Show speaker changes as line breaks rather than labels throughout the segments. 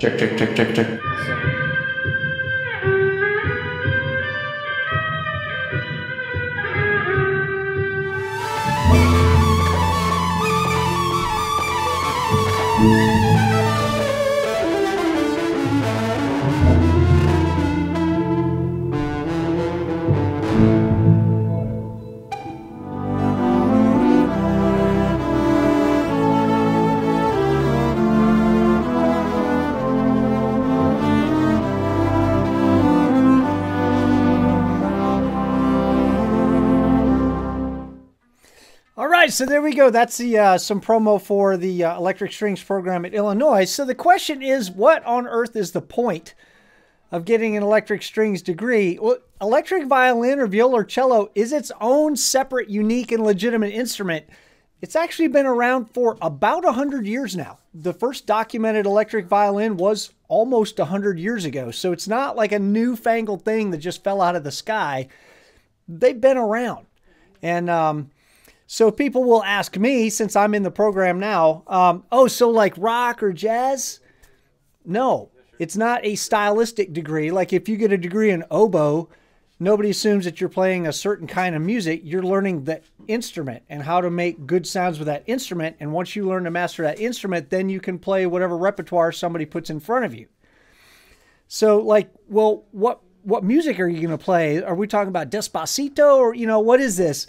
Check, check, check, check, check. So there we go. That's the some promo for the electric strings program at Illinois. So the question is, what on earth is the point of getting an electric strings degree? Well, electric violin or viola or cello is its own separate, unique, and legitimate instrument. It's actually been around for about 100 years now. The first documented electric violin was almost 100 years ago. So it's not like a newfangled thing that just fell out of the sky. They've been around. And so people will ask me, since I'm in the program now, oh, so like rock or jazz? No, it's not a stylistic degree. Like if you get a degree in oboe, nobody assumes that you're playing a certain kind of music. You're learning the instrument and how to make good sounds with that instrument. And once you learn to master that instrument, then you can play whatever repertoire somebody puts in front of you. So like, well, what music are you going to play? Are we talking about Despacito or, you know, what is this?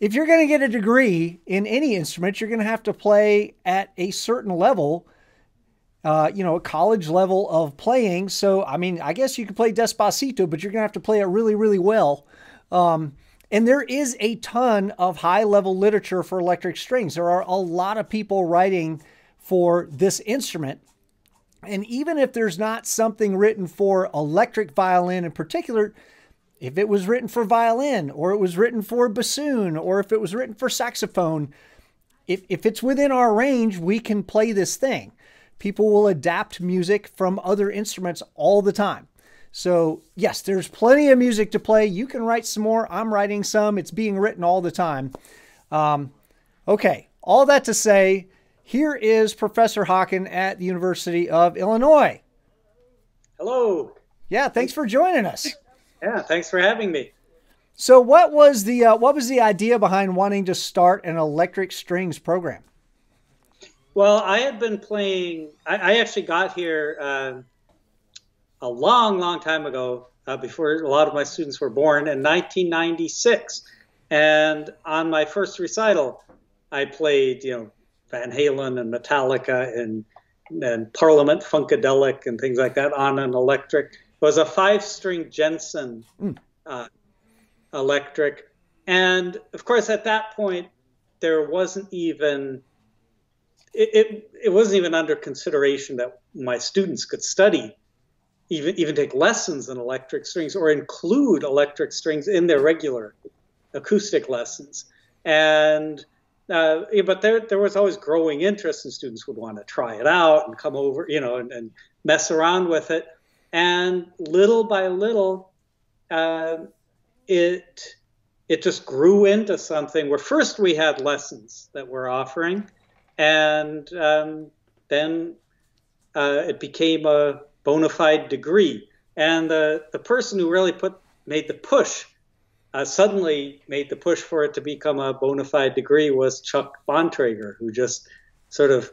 If you're going to get a degree in any instrument, you're going to have to play at a certain level, you know, a college level of playing. So, I mean, I guess you could play Despacito, but you're going to have to play it really, really well. And there is a ton of high-level literature for electric strings. There are a lot of people writing for this instrument. And even if there's not something written for electric violin in particular, if it was written for violin, or it was written for bassoon, or if it was written for saxophone, if it's within our range, we can play this thing. People will adapt music from other instruments all the time. So yes, there's plenty of music to play. You can write some more. I'm writing some. It's being written all the time. Okay, all that to say, here is Professor Haken at the University of Illinois.
Hello.
Yeah, thanks for joining us.
Yeah, thanks for having me.
So what was the idea behind wanting to start an electric strings program?
Well, I had been playing, I actually got here a long, long time ago, before a lot of my students were born, in 1996. And on my first recital, I played, you know, Van Halen and Metallica and Parliament Funkadelic and things like that on an electric. It was a 5-string Jensen electric. And of course, at that point, there wasn't even, it wasn't even under consideration that my students could study, even take lessons in electric strings or include electric strings in their regular acoustic lessons. And but there was always growing interest, and students would want to try it out and come over, you know, and mess around with it. And little by little, it just grew into something where first we had lessons that we're offering, and then it became a bona fide degree. And the person who really made the push, suddenly made the push for it to become a bona fide degree was Chuck Bontrager, who just sort of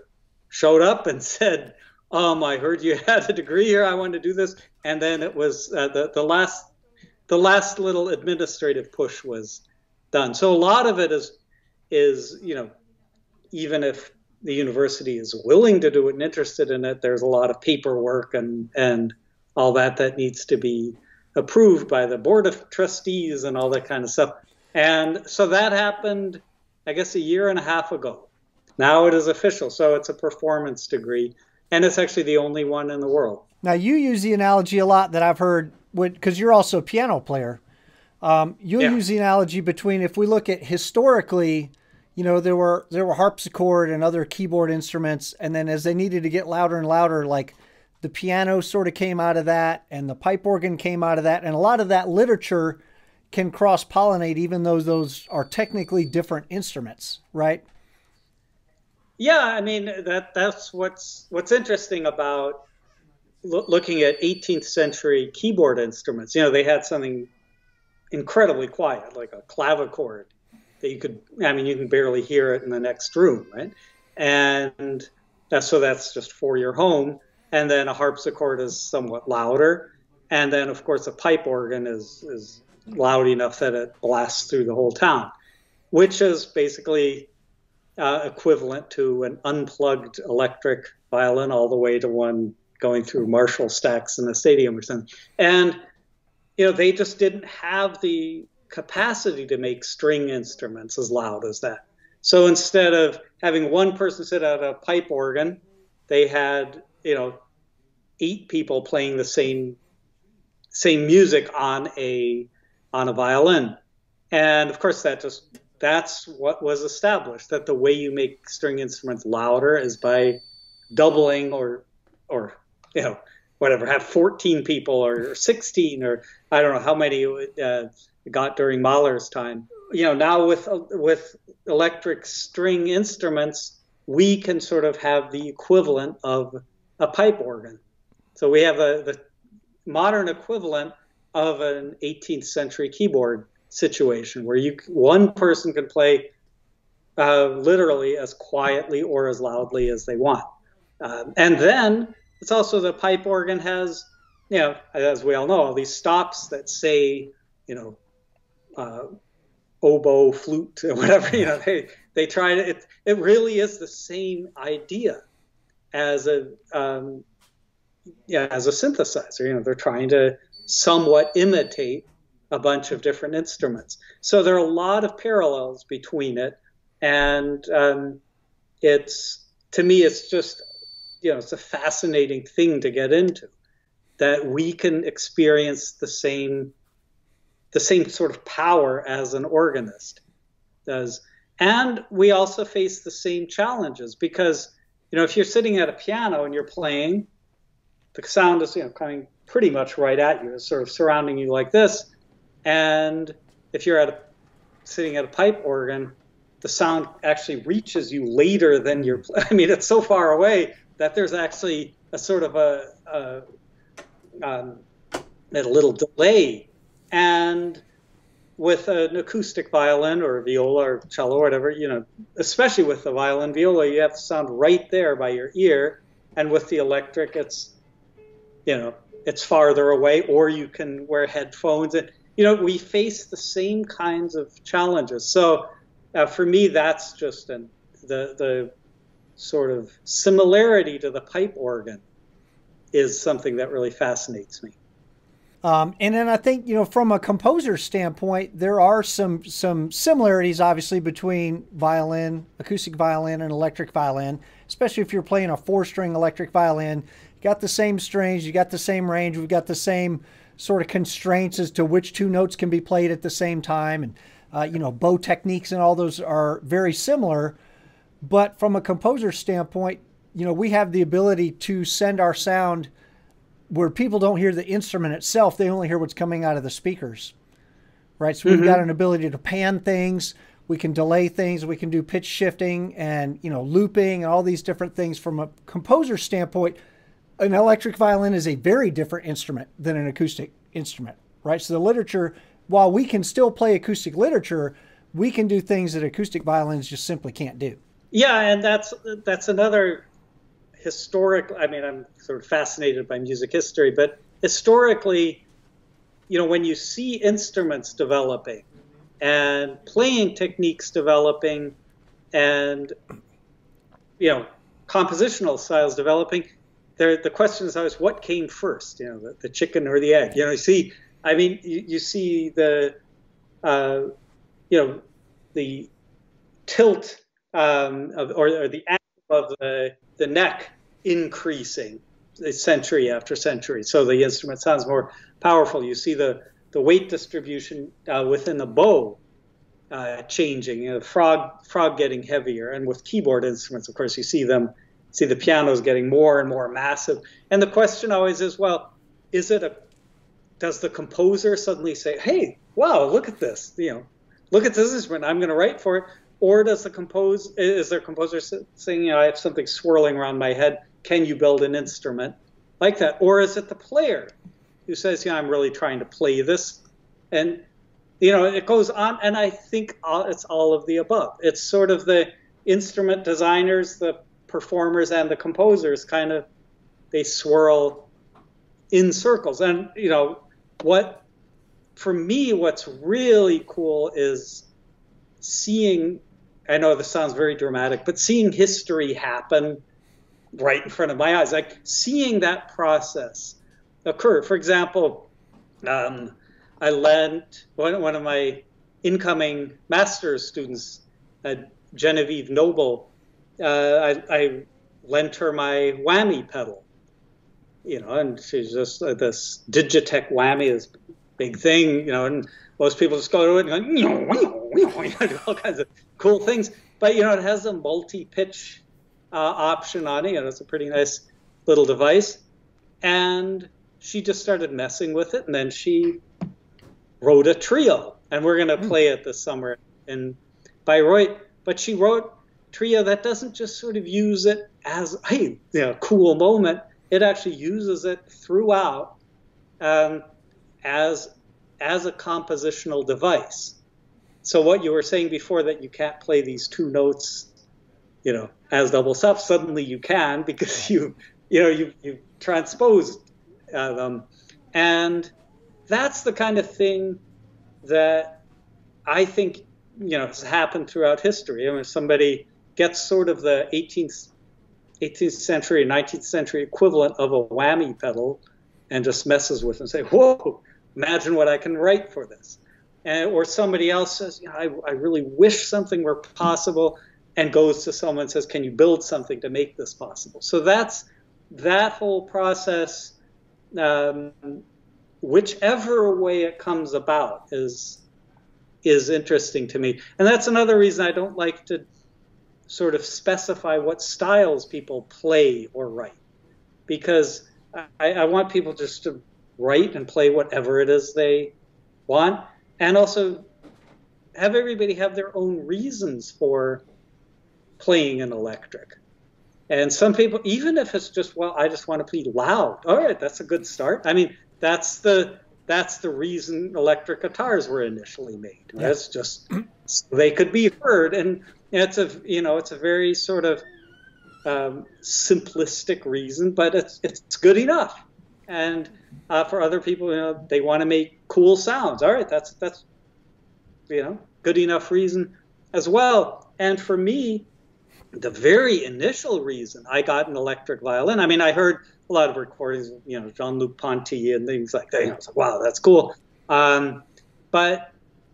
showed up and said, I heard you had a degree here. I want to do this. And then it was the last little administrative push was done. So a lot of it is, you know, even if the university is willing to do it and interested in it, there's a lot of paperwork and all that needs to be approved by the board of trustees and all that kind of stuff. And so that happened, I guess, a year and a half ago. Now it is official. So it's a performance degree, and it's actually the only one in the world.
Now, you use the analogy a lot that I've heard, because you're also a piano player. You'll use the analogy between, if we look at historically, you know, there were harpsichord and other keyboard instruments, and then as they needed to get louder and louder, like the piano sort of came out of that, and the pipe organ came out of that, and a lot of that literature can cross-pollinate, even though those are technically different instruments, right?
Yeah, I mean, that's what's interesting about looking at 18th century keyboard instruments. You know, they had something incredibly quiet, like a clavichord that you can barely hear it in the next room, right? And so that's just for your home. And then a harpsichord is somewhat louder. And then, of course, a pipe organ is loud enough that it blasts through the whole town, which is basically equivalent to an unplugged electric violin all the way to one going through Marshall stacks in a stadium or something. And, you know, they just didn't have the capacity to make string instruments as loud as that. So instead of having one person sit at a pipe organ, they had, you know, 8 people playing the same music on a violin. And of course that's what was established, that the way you make string instruments louder is by doubling or you know, whatever, have 14 people or 16, or I don't know how many got during Mahler's time. You know, now with electric string instruments, we can sort of have the equivalent of a pipe organ. So we have the modern equivalent of an 18th century keyboard situation where one person can play literally as quietly or as loudly as they want. And then it's also, the pipe organ has, you know, as we all know, all these stops that say, you know, oboe, flute, or whatever, you know, they try to, it really is the same idea as a synthesizer. You know, they're trying to somewhat imitate a bunch of different instruments. So there are a lot of parallels between it, and to me, it's just, you know, it's a fascinating thing to get into, that we can experience the same sort of power as an organist does. And we also face the same challenges, because, you know, if you're sitting at a piano and you're playing, the sound is, you know, coming pretty much right at you. It's sort of surrounding you like this. And if you're sitting at a pipe organ, the sound actually reaches you later than I mean, it's so far away that there's actually a sort of a little delay. And with an acoustic violin or a viola or cello or whatever, you know, especially with the violin, viola, you have the sound right there by your ear. And with the electric, it's, you know, it's farther away, or you can wear headphones. And, you know, we face the same kinds of challenges. So for me, that's just the sort of similarity to the pipe organ is something that really fascinates me.
And then I think, you know, from a composer standpoint, there are some similarities, obviously, between violin, acoustic violin, and electric violin, especially if you're playing a 4-string electric violin. You got the same strings, you got the same range, we've got the same sort of constraints as to which 2 notes can be played at the same time. And, you know, bow techniques and all those are very similar. But from a composer standpoint, you know, we have the ability to send our sound where people don't hear the instrument itself, they only hear what's coming out of the speakers, right? So we've got an ability to pan things, we can delay things, we can do pitch shifting and, you know, looping and all these different things. From a composer standpoint, an electric violin is a very different instrument than an acoustic instrument, right? So the literature, while we can still play acoustic literature, we can do things that acoustic violins just simply can't do.
Yeah, and that's another historic, I mean, I'm sort of fascinated by music history, but historically, you know, when you see instruments developing and playing techniques developing and, you know, compositional styles developing, the question is always, what came first, you know, the chicken or the egg? You know, you see I mean, you see the, you know, the tilt or the angle of the neck increasing century after century. So the instrument sounds more powerful. You see the weight distribution within the bow changing, frog getting heavier. And with keyboard instruments, of course, you see the pianos getting more and more massive. And the question always is, well, does the composer suddenly say, hey, wow, look at this, look at this instrument, I'm going to write for it? Or is there a composer saying, I have something swirling around my head, can you build an instrument like that? Or is it the player who says, I'm really trying to play this? And, it goes on, and I think it's all of the above. It's sort of the instrument designers, the performers, and the composers they swirl in circles. And, for me, what's really cool is seeing, I know this sounds very dramatic, but seeing history happen right in front of my eyes, like seeing that process occur. For example, I lent one of my incoming master's students, Genevieve Noble, I lent her my whammy pedal, and she's just this Digitech whammy, this big thing, and most people just go to it and go, do all kinds of cool things. But, it has a multi-pitch option on it. It's a pretty nice little device. And she just started messing with it, and then she wrote a trio, and we're going to play it this summer in Bayreuth. But she wrote a trio that doesn't just sort of use it as a cool moment. It actually uses it throughout as a compositional device. So what you were saying before, that you can't play these two notes, as double stops, suddenly you can, because you've transposed them. And that's the kind of thing that I think, has happened throughout history. I mean, somebody gets sort of the 18th century, 19th century equivalent of a whammy pedal and just messes with it and say, whoa, imagine what I can write for this. Or somebody else says, I really wish something were possible, and goes to someone and says, can you build something to make this possible? So that whole process, whichever way it comes about, is interesting to me. And that's another reason I don't like to sort of specify what styles people play or write, because I want people just to write and play whatever it is they want, and also have everybody have their own reasons for playing an electric. And some people, even if it's just, well, I just want to play loud, all right, that's a good start. I mean, that's the reason electric guitars were initially made. Yeah. That's just so they could be heard, and it's a very sort of simplistic reason, but it's good enough. And for other people, they want to make cool sounds. All right, that's good enough reason as well. And for me, the very initial reason I got an electric violin, I mean, I heard a lot of recordings of, Jean-Luc Ponty and things like that. I was like, wow, that's cool. But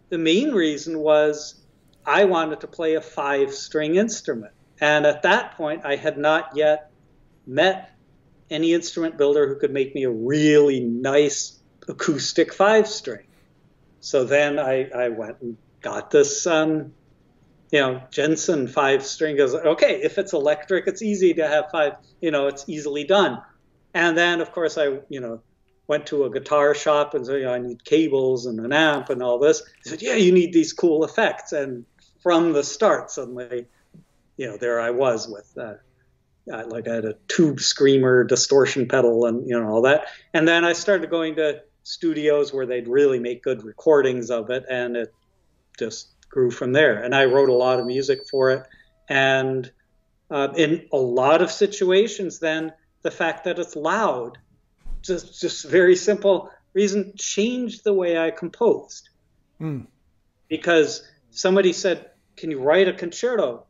the main reason was I wanted to play a 5-string instrument. And at that point, I had not yet met any instrument builder who could make me a really nice acoustic 5-string. So then I went and got this, Jensen 5-string. Goes, okay, if it's electric, it's easy to have 5, it's easily done. And then, of course, I, went to a guitar shop and said, I need cables and an amp and all this. He said, yeah, you need these cool effects. And from the start, suddenly, there I was with, I had a tube screamer, distortion pedal, and, all that. And then I started going to studios where they'd really make good recordings of it, and it just grew from there. And I wrote a lot of music for it. And in a lot of situations, then the fact that it's loud, just very simple reason, changed the way I composed. Because somebody said, can you write a concerto?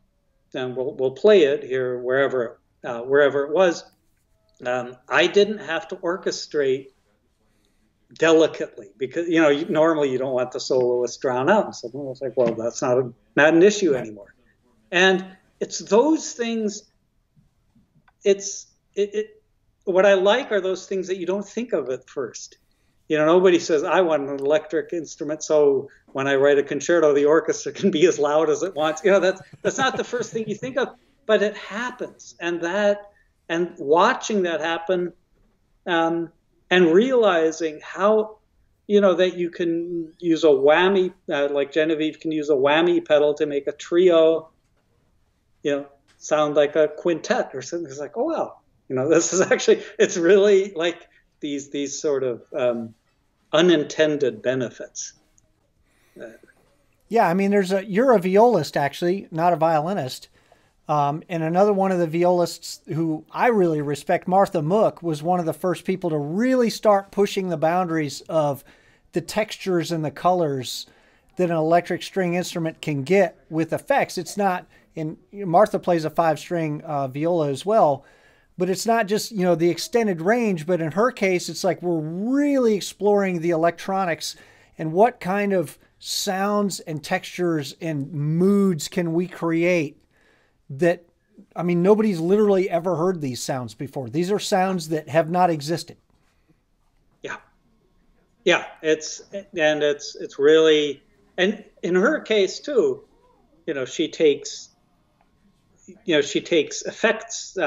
And we'll play it here, wherever it was. I didn't have to orchestrate delicately, because normally you don't want the soloist drown out. And so it's like, well, that's not an issue anymore. And it's those things. What I like are those things that you don't think of at first. Nobody says, I want an electric instrument, so when I write a concerto, the orchestra can be as loud as it wants. That's not the first thing you think of, but it happens. And watching that happen, and realizing how, that you can use a whammy, like Genevieve can use a whammy pedal to make a trio, sound like a quintet or something. It's like, oh, wow. This is actually, it's really like these sort of unintended benefits.
Yeah, I mean, you're a violist, actually, not a violinist. And another one of the violists who I really respect, Martha Mook, was one of the first people to really start pushing the boundaries of the textures and the colors that an electric string instrument can get with effects. It's not, and Martha plays a 5-string viola as well, but it's not just, the extended range, but in her case, it's like we're really exploring the electronics and what kind of sounds and textures and moods can we create that, I mean, nobody's literally ever heard these sounds before. These are sounds that have not existed.
Yeah. Yeah. It's really, and in her case too, she takes effects,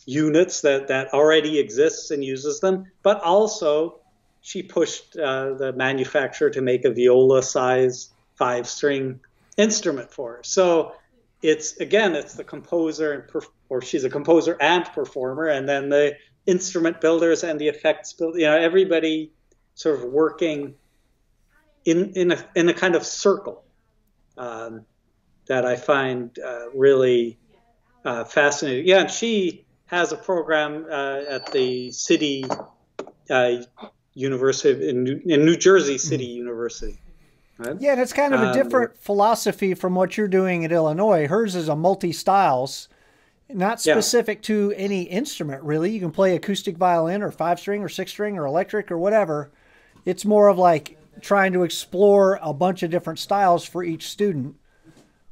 units that already exists and uses them, but also she pushed the manufacturer to make a viola size 5-string instrument for her. So it's the composer or she's a composer and performer, and then the instrument builders and the effects builder, everybody sort of working in a kind of circle that I find really fascinating. Yeah, and she has a program at the city university in New Jersey City University. Right?
Yeah, and it's kind of a different philosophy from what you're doing at Illinois. Hers is a multi-styles, not specific to any instrument, really. You can play acoustic violin or 5-string or 6-string or electric or whatever. It's more of like trying to explore a bunch of different styles for each student,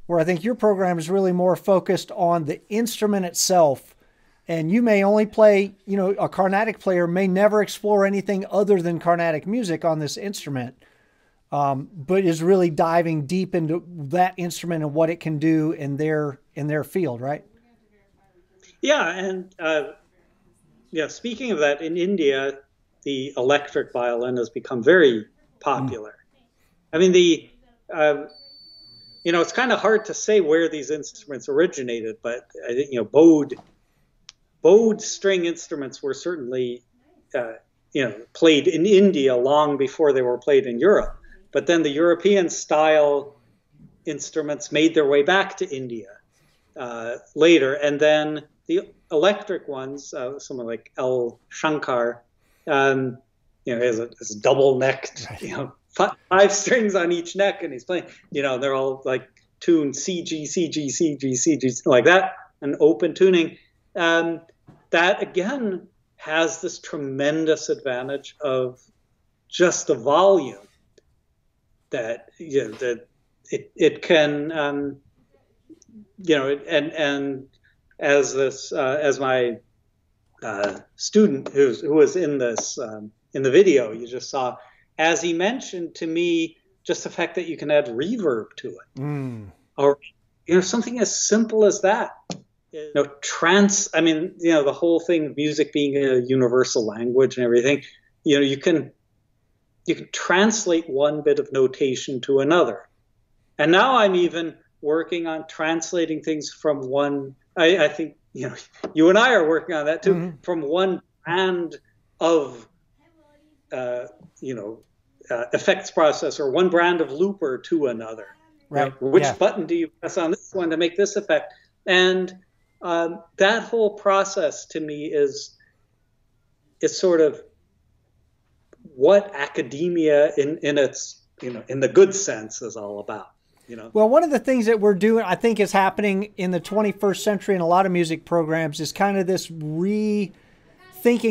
where I think your program is really more focused on the instrument itself. And you may only play, a Carnatic player may never explore anything other than Carnatic music on this instrument, but is really diving deep into that instrument and what it can do in their field, right?
Yeah, and speaking of that, in India, the electric violin has become very popular. I mean, it's kind of hard to say where these instruments originated, but I think, bowed string instruments were certainly, played in India long before they were played in Europe. But then the European style instruments made their way back to India later. And then the electric ones, someone like L. Shankar, has a double-necked, 5 strings on each neck, and he's playing, they're all like tuned C, G, C, G, C, G, C, G, like that, and open tuning. That again has this tremendous advantage of just the volume that it can and as my student who was in this in the video you just saw, as he mentioned to me, just the fact that you can add reverb to it, or something as simple as that. The whole thing, music being a universal language and everything, you can translate one bit of notation to another. And now I'm even working on translating things from one, I think, you and I are working on that too, from one brand of, effects processor, one brand of looper to another.
Right.
Which button do you press on this one to make this effect? And that whole process to me is sort of what academia in its, in the good sense is all about.
Well, one of the things that we're doing, I think, is happening in the 21st century in a lot of music programs is kind of this rethinking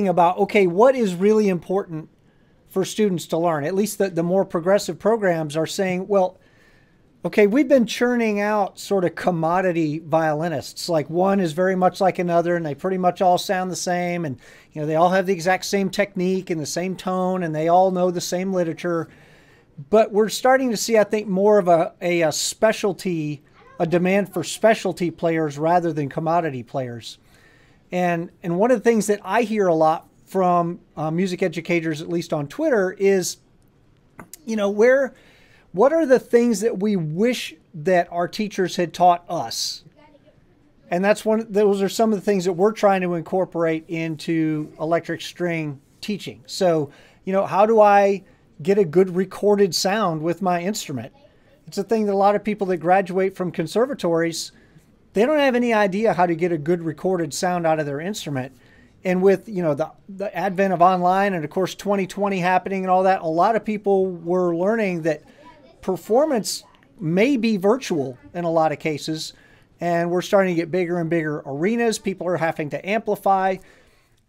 about, okay, what is really important for students to learn. At least the more progressive programs are saying, well, okay, we've been churning out sort of commodity violinists. Like one is very much like another, and they pretty much all sound the same. And, you know, they all have the exact same technique and the same tone, and they all know the same literature. But we're starting to see, I think, more of a specialty, a demand for specialty players rather than commodity players. And one of the things that I hear a lot from music educators, at least on Twitter, is, you know, what are the things that we wish that our teachers had taught us? And those are some of the things that we're trying to incorporate into electric string teaching. So, you know, how do I get a good recorded sound with my instrument? It's a thing that a lot of people that graduate from conservatories, they don't have any idea how to get a good recorded sound out of their instrument. And with, you know, the advent of online and, of course, 2020 happening and all that, a lot of people were learning that performance may be virtual in a lot of cases. And we're starting to get bigger and bigger arenas. People are having to amplify.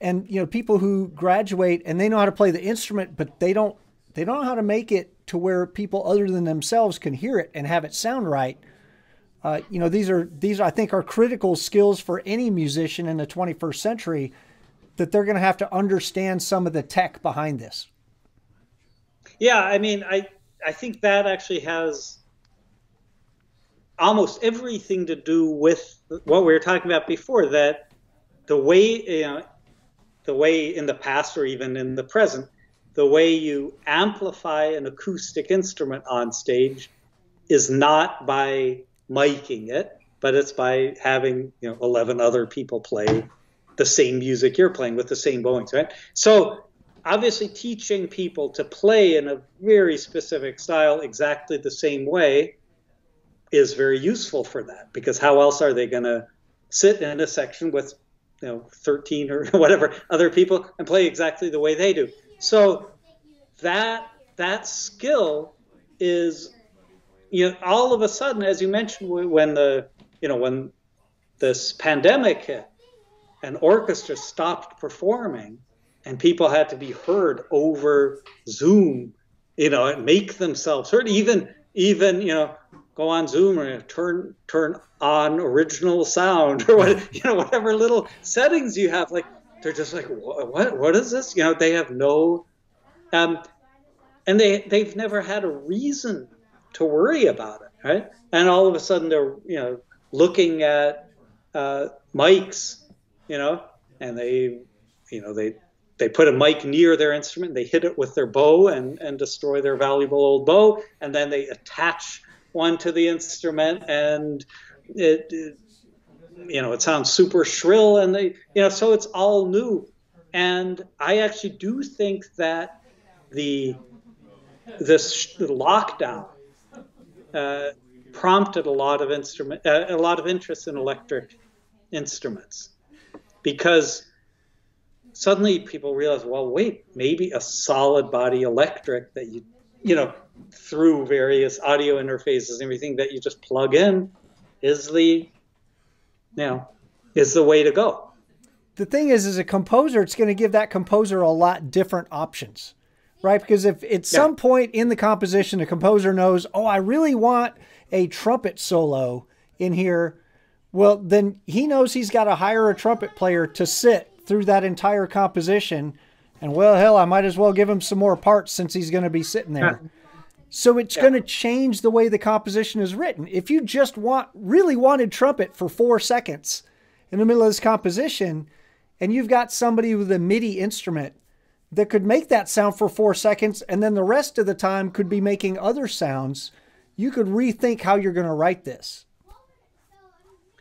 And, you know, people who graduate and they know how to play the instrument, but they don't know how to make it to where people other than themselves can hear it and have it sound right. You know, these I think are critical skills for any musician in the 21st century, that they're going to have to understand some of the tech behind this.
Yeah, I mean, I think that actually has almost everything to do with what we were talking about before, that the way in the past or even in the present, the way you amplify an acoustic instrument on stage is not by miking it, but it's by having, you know, 11 other people play the same music you're playing with the same bowings, right? So obviously teaching people to play in a very specific style exactly the same way is very useful for that, because how else are they going to sit in a section with, you know, 13 or whatever other people and play exactly the way they do? So that skill is, you know, all of a sudden, as you mentioned, when this pandemic hit and orchestras stopped performing and people had to be heard over Zoom, you know, and make themselves heard, even, you know, go on Zoom or turn on original sound or what, you know, whatever little settings you have, like, they're just like, what is this? You know, they have no, and they've never had a reason to worry about it, right? And all of a sudden they're, you know, looking at mics, you know, and they put a mic near their instrument, they hit it with their bow and destroy their valuable old bow, and then they attach one to the instrument, and it you know, it sounds super shrill, and they, you know, so it's all new. And I actually do think that this lockdown prompted a lot of interest in electric instruments, because suddenly people realize, well, wait, maybe a solid body electric that you know, through various audio interfaces and everything that you just plug in is the way to go.
The thing is, as a composer, it's going to give that composer a lot different options, right? Because if at some point in the composition, the composer knows, oh, I really want a trumpet solo in here, well, then he knows he's got to hire a trumpet player to sit through that entire composition. And, well, hell, I might as well give him some more parts since he's going to be sitting there. So it's going to change the way the composition is written. If you just really wanted trumpet for 4 seconds in the middle of this composition, and you've got somebody with a MIDI instrument that could make that sound for 4 seconds, and then the rest of the time could be making other sounds, you could rethink how you're going to write this.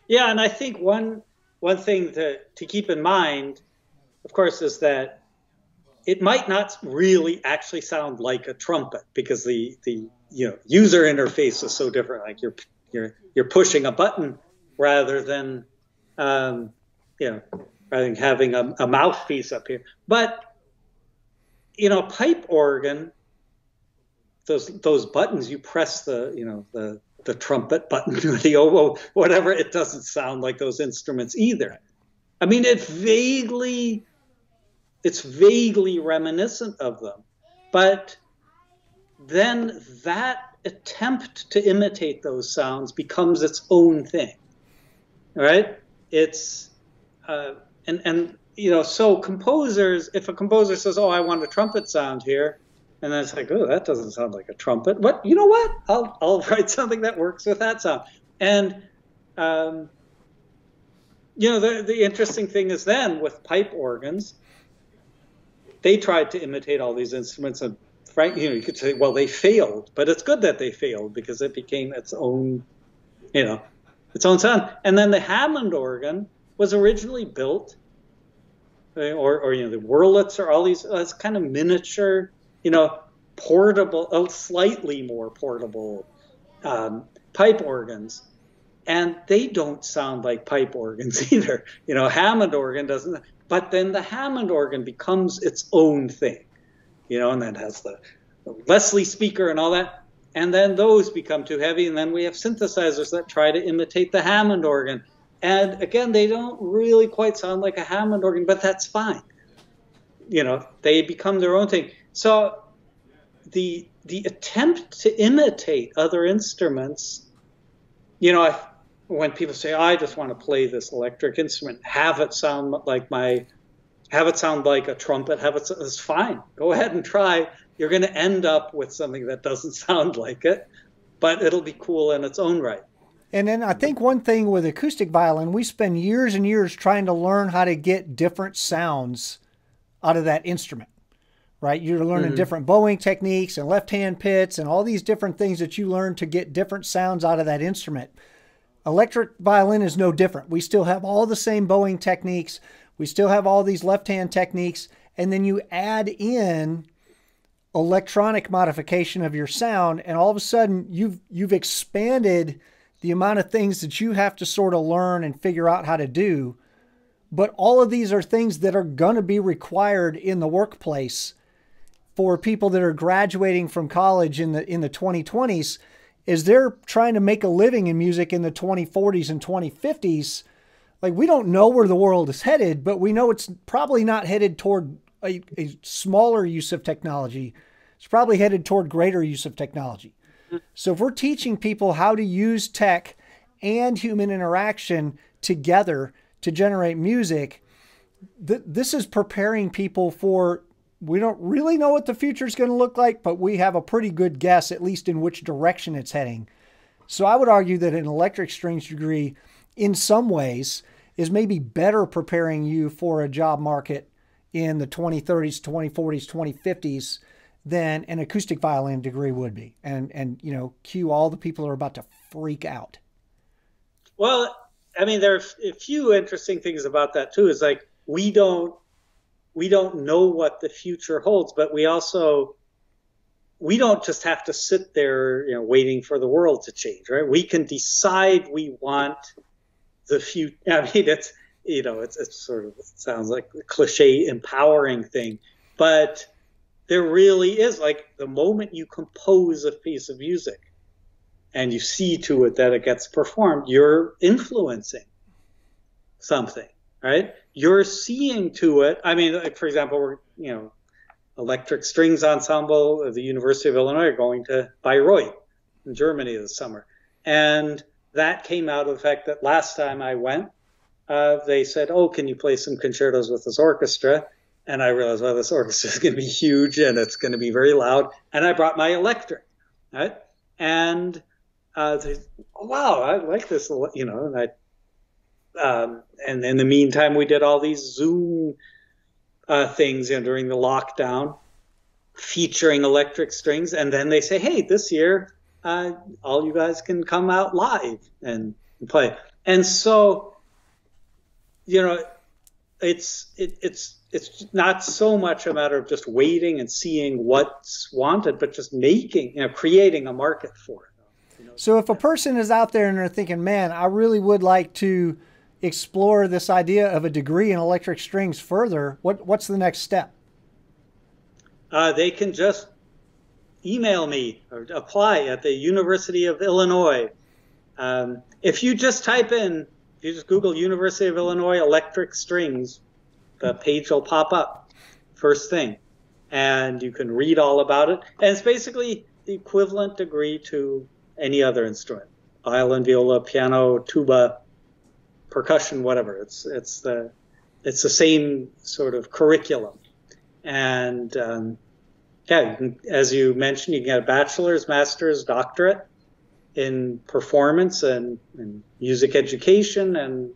Yeah, and I think one thing to keep in mind, of course, is that it might not really actually sound like a trumpet, because the user interface is so different. Like you're pushing a button rather than rather than having a mouthpiece up here. But pipe organ, those buttons, you press the trumpet button or the oboe, whatever, it doesn't sound like those instruments either. I mean, it's vaguely reminiscent of them, But then that attempt to imitate those sounds becomes its own thing, right? It's and you know, so composers, if a composer says, "Oh, I want a trumpet sound here," and then it's like, "Oh, that doesn't sound like a trumpet." What, you know what? I'll write something that works with that sound. And you know, the interesting thing is then with pipe organs, they tried to imitate all these instruments, and frankly, you know, you could say, well, they failed, but it's good that they failed because it became its own, you know, its own sound. And then the Hammond organ was originally built, or you know, the Wurlitzer, all these kind of miniature, you know, portable, slightly more portable pipe organs. And they don't sound like pipe organs either. You know, Hammond organ doesn't, but then the Hammond organ becomes its own thing, you know, and then has the Leslie speaker and all that. And then those become too heavy. And then we have synthesizers that try to imitate the Hammond organ. And again, they don't really quite sound like a Hammond organ, but that's fine. You know, they become their own thing. So the attempt to imitate other instruments, you know, when people say, oh, I just want to play this electric instrument, have it sound like a trumpet, it's fine. Go ahead and try. You're going to end up with something that doesn't sound like it, but it'll be cool in its own right.
And then I think one thing with acoustic violin, we spend years and years trying to learn how to get different sounds out of that instrument, right? You're learning different bowing techniques and left-hand pits and all these different things that you learn to get different sounds out of that instrument. Electric violin is no different. We still have all the same bowing techniques. We still have all these left-hand techniques. And then you add in electronic modification of your sound, and all of a sudden you've expanded the amount of things that you have to sort of learn and figure out how to do. But all of these are things that are going to be required in the workplace for people that are graduating from college in the 2020s, is they're trying to make a living in music in the 2040s and 2050s. Like, we don't know where the world is headed, but we know it's probably not headed toward a smaller use of technology. It's probably headed toward greater use of technology. So if we're teaching people how to use tech and human interaction together to generate music, this is preparing people for, we don't really know what the future is going to look like, but we have a pretty good guess, at least in which direction it's heading. So I would argue that an electric strings degree, in some ways, is maybe better preparing you for a job market in the 2030s, 2040s, 2050s than an acoustic violin degree would be. And you know, cue all the people who are about to freak out.
Well, I mean, there are a few interesting things about that too. Is like, we don't know what the future holds, but we don't just have to sit there, you know, waiting for the world to change, right? We can decide we want the future. I mean, it's, you know, it's sort of, it sounds like a cliche empowering thing, but there really is, like, the moment you compose a piece of music and you see to it that it gets performed, you're influencing something, right? You're seeing to it. I mean, like, for example, we're, you know, electric strings ensemble of the University of Illinois are going to Bayreuth in Germany this summer. And that came out of the fact that last time I went, they said, oh, can you play some concertos with this orchestra? And I realized, well, this orchestra is going to be huge and it's going to be very loud. And I brought my electric, right? And they said, oh, wow, I like this, you know. And in the meantime, we did all these Zoom things, you know, during the lockdown, featuring electric strings. And then they say, hey, this year, all you guys can come out live and play. And so, you know, it's not so much a matter of just waiting and seeing what's wanted, but just making, you know, creating a market for it. You know?
So if a person is out there and they're thinking, man, I really would like to explore this idea of a degree in electric strings further, what's the next step?
They can just email me or apply at the University of Illinois. If you just Google University of Illinois electric strings, the page will pop up first thing. and you can read all about it. And it's basically the equivalent degree to any other instrument: violin, viola, piano, tuba, percussion, whatever. It's the same sort of curriculum. And yeah, as you mentioned, you can get a bachelor's, master's, doctorate in performance and music education. And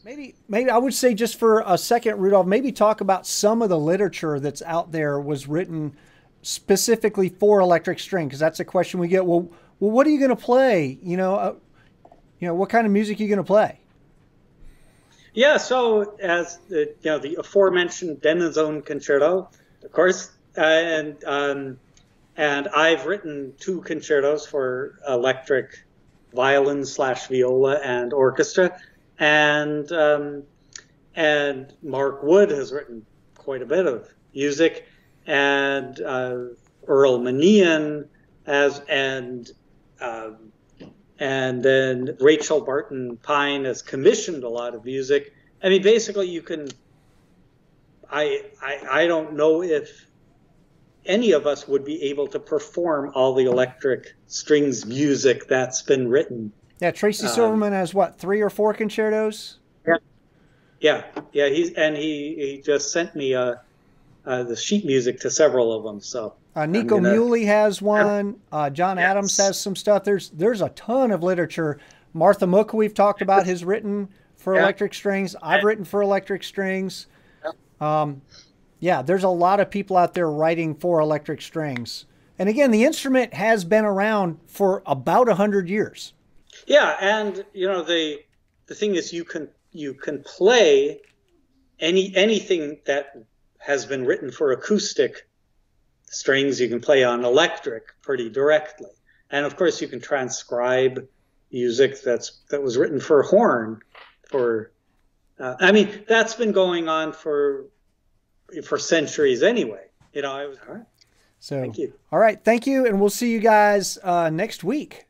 maybe I would say, just for a second, Rudolf, maybe talk about some of the literature that's out there was written specifically for electric string, because that's a question we get. Well, what are you going to play? What kind of music are you going to play?
Yeah, so as the aforementioned Denizone Concerto, of course, and I've written 2 concertos for electric violin / viola and orchestra, and Mark Wood has written quite a bit of music, and Earl Manian and then Rachel Barton Pine has commissioned a lot of music. I mean, basically, you can. I don't know if any of us would be able to perform all the electric strings music that's been written.
Yeah, Tracy Silverman has what, 3 or 4 concertos?
Yeah. He just sent me the sheet music to several of them. So
Nico Muley has one. John Adams has some stuff. There's a ton of literature. Martha Mook, we've talked about, has written for electric strings. I've written for electric strings. Yeah, there's a lot of people out there writing for electric strings. And again, the instrument has been around for about 100 years.
Yeah, and the thing is, you can play anything that has been written for acoustic strings. You can play on electric pretty directly, and of course you can transcribe music that was written for horn. I mean, that's been going on for centuries anyway. All right.
So
thank you.
All right, thank you, and we'll see you guys next week.